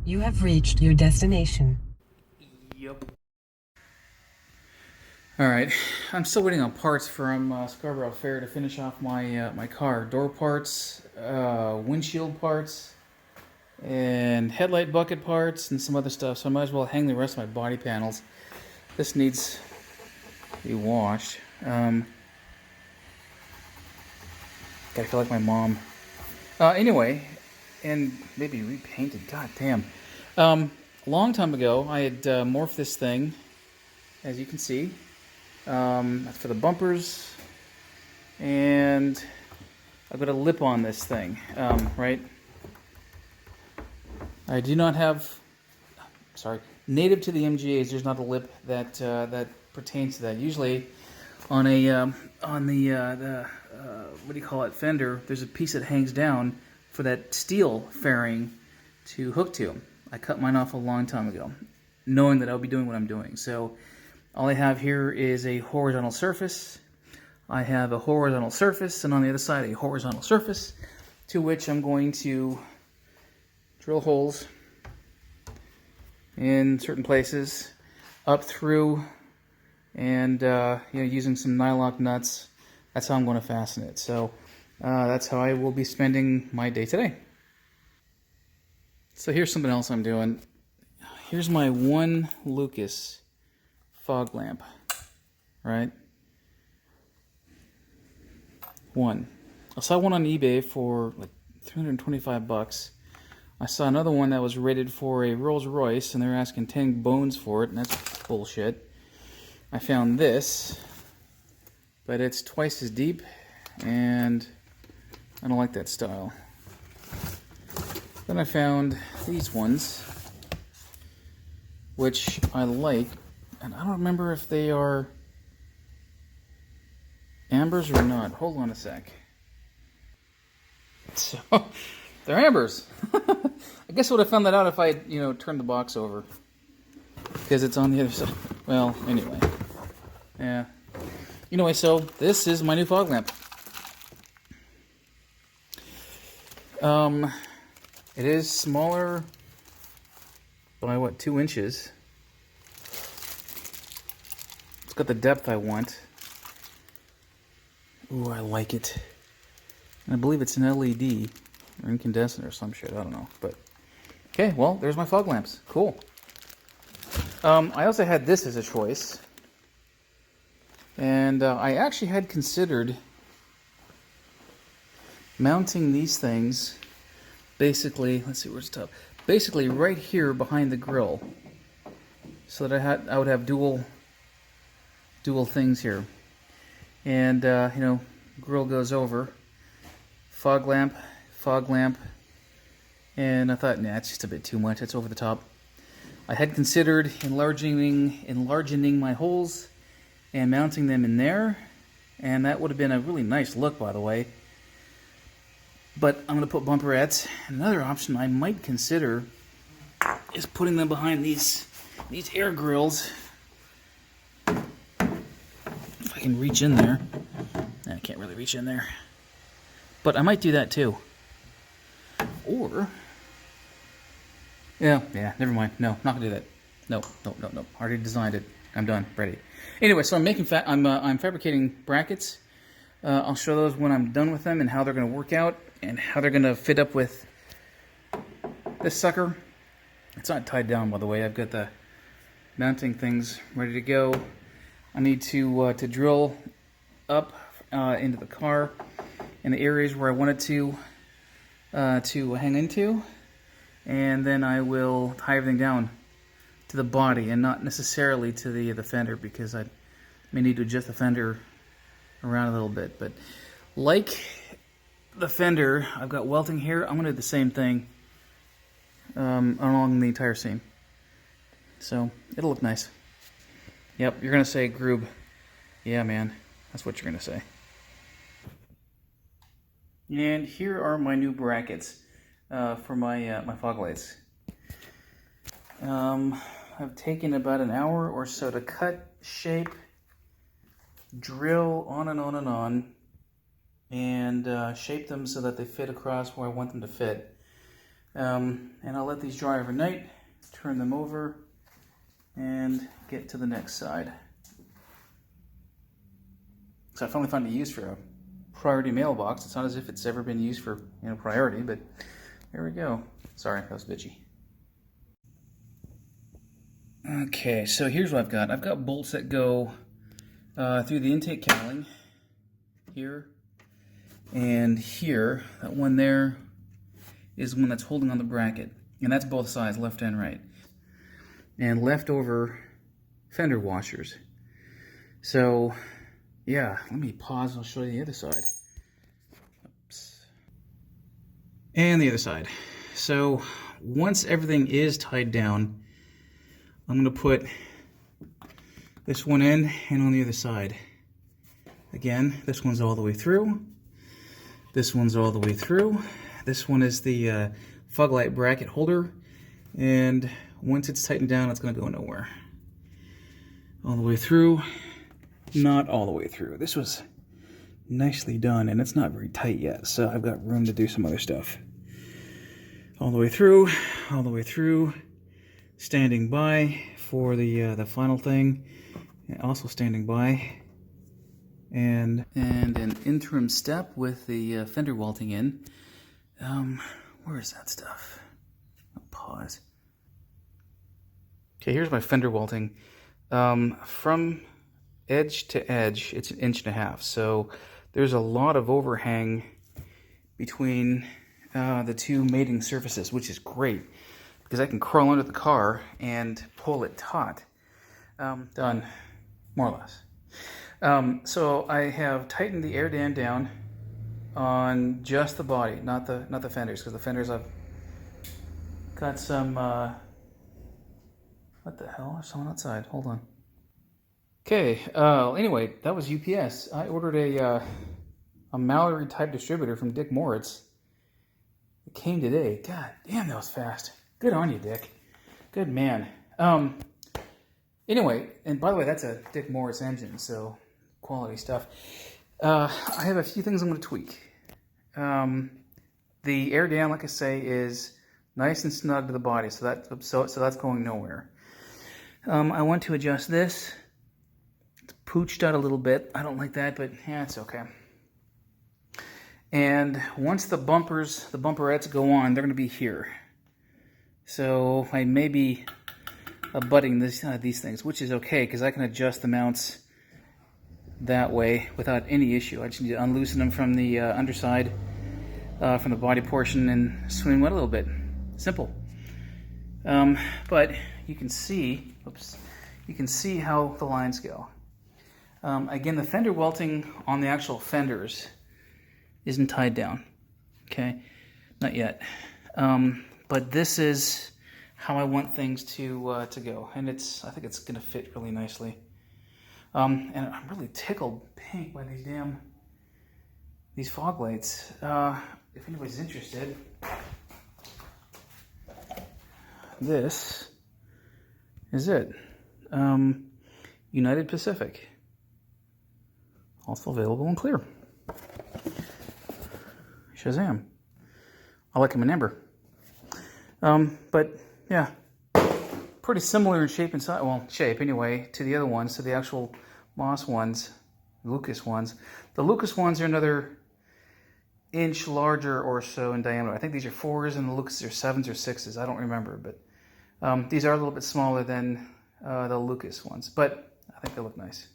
You have reached your destination. Yep. All right, I'm still waiting on parts from Scarborough Fair to finish off my car. Door parts, windshield parts, and headlight bucket parts, and some other stuff. So I might as well hang the rest of my body panels. This needs to be washed. Gotta feel like my mom. Anyway, and maybe repainted. God damn. A long time ago, I had morphed this thing, as you can see, for the bumpers, and I've got a lip on this thing, right? I do not have, sorry, native to the MGAs. There's not a lip that pertains to that. Usually, on a what do you call it, fender, there's a piece that hangs down for that steel fairing to hook to. I cut mine off a long time ago, knowing that I'll be doing what I'm doing. So all I have here is a horizontal surface. I have a horizontal surface, and on the other side a horizontal surface, to which I'm going to drill holes in certain places, up through, and using some nylock nuts. That's how I'm going to fasten it. So that's how I will be spending my day today. So here's something else I'm doing. Here's my one Lucas fog lamp, right? One. I saw one on eBay for like 325 bucks. I saw another one that was rated for a Rolls Royce, and they were asking 10 bones for it, and that's bullshit. I found this, but it's twice as deep, and I don't like that style. Then I found these ones, which I like, and I don't remember if they are ambers or not. Hold on a sec. So, they're ambers. I guess I would have found that out if I had, turned the box over. Because it's on the other side. Well, anyway. Yeah. Anyway, so this is my new fog lamp. It is smaller by, 2 inches. It's got the depth I want. Ooh, I like it. And I believe it's an LED or incandescent or some shit. I don't know. But okay, well, there's my fog lamps. Cool. I also had this as a choice. And I actually had considered mounting these things basically, let's see where's the top. Basically right here behind the grill. So that I would have dual things here. And grill goes over. Fog lamp, and I thought, nah, it's just a bit too much. It's over the top. I had considered enlarging my holes and mounting them in there, and that would have been a really nice look, by the way. But I'm going to put bumperettes. Another option I might consider is putting them behind these air grills. If I can reach in there. I can't really reach in there. But I might do that too. Or, yeah, never mind. No, not gonna do that. No. I already designed it. I'm done. Ready. Anyway, so I'm fabricating brackets. I'll show those when I'm done with them and how they're gonna work out and how they're gonna fit up with this sucker. It's not tied down, by the way. I've got the mounting things ready to go. I need to drill up into the car in the areas where I want it to hang into, and then I will tie everything down to the body and not necessarily to the fender, because I may need to adjust the fender around a little bit. But like the fender, I've got welting here. I'm going to do the same thing along the entire seam. So it'll look nice. Yep, you're going to say Rrrg. Yeah, man, that's what you're going to say. And here are my new brackets for my fog lights. I've taken about an hour or so to cut, shape, drill on and on and on, and shape them so that they fit across where I want them to fit. And I'll let these dry overnight, turn them over, and get to the next side. So I finally found a use for a priority mailbox. It's not as if it's ever been used for priority, but there we go. Sorry, that was bitchy. Okay, so here's what I've got. I've got bolts that go through the intake cowling here and here. That one there is the one that's holding on the bracket, and that's both sides, left and right. And leftover fender washers. So yeah, let me pause. I'll show you the other side. Oops. And the other side. So once everything is tied down, I'm going to put this one in and on the other side. Again, this one's all the way through. This one's all the way through. This one is the fog light bracket holder. And once it's tightened down, it's going to go nowhere. All the way through. Not all the way through. This was nicely done, and it's not very tight yet, so I've got room to do some other stuff. All the way through, all the way through. Standing by for the final thing, and also standing by, and an interim step with the fender welting in. Where is that stuff? I'll pause. Okay, here's my fender welting. From edge to edge, it's 1.5 inches, so there's a lot of overhang between the two mating surfaces, which is great, because I can crawl under the car and pull it taut. Done, more or less. So I have tightened the air dam down on just the body, not the fenders, because the fenders I've got some. What the hell? There's someone outside. Hold on. Okay. Anyway, that was UPS. I ordered a Mallory type distributor from Dick Moritz. It came today. God damn, that was fast. Good on you, Dick. Good man. Anyway, and by the way, that's a Dick Moritz engine, so quality stuff. I have a few things I'm going to tweak. The air dam, like I say, is nice and snug to the body, so that's going nowhere. I want to adjust this. It's pooched out a little bit. I don't like that, but yeah, it's okay. And once the bumperettes go on, they're going to be here. So I may be abutting these things, which is okay because I can adjust the mounts that way without any issue. I just need to unloosen them from the underside, from the body portion, and swing one a little bit. Simple. But you can see, you can see how the lines go. Again, the fender welting on the actual fenders isn't tied down. Okay, not yet. But this is how I want things to go, and I think it's gonna fit really nicely. And I'm really tickled pink by these fog lights. If anybody's interested, this is it. United Pacific. Also available in clear. Shazam. I like them in amber. But yeah, pretty similar in shape and size. Well, shape anyway, to the other ones, to the actual Moss ones, Lucas ones. The Lucas ones are another inch larger or so in diameter. I think these are 4s and the Lucas are 7s or 6s. I don't remember, but these are a little bit smaller than the Lucas ones, but I think they look nice.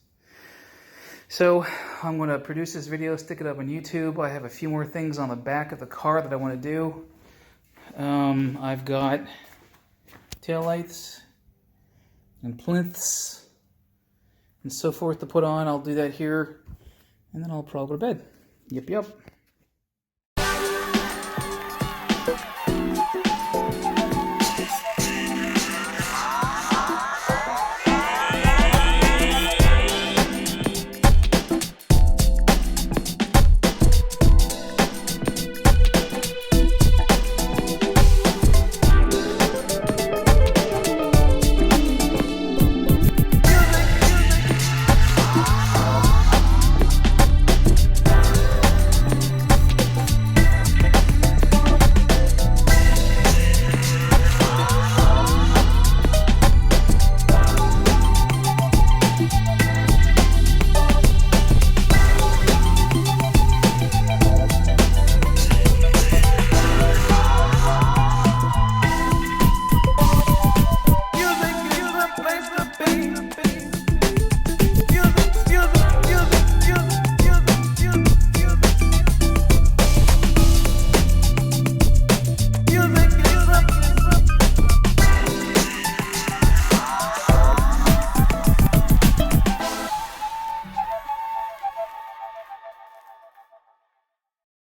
So I'm going to produce this video, stick it up on YouTube. I have a few more things on the back of the car that I want to do. I've got taillights and plinths and so forth to put on. I'll do that here, and then I'll probably go to bed. Yep.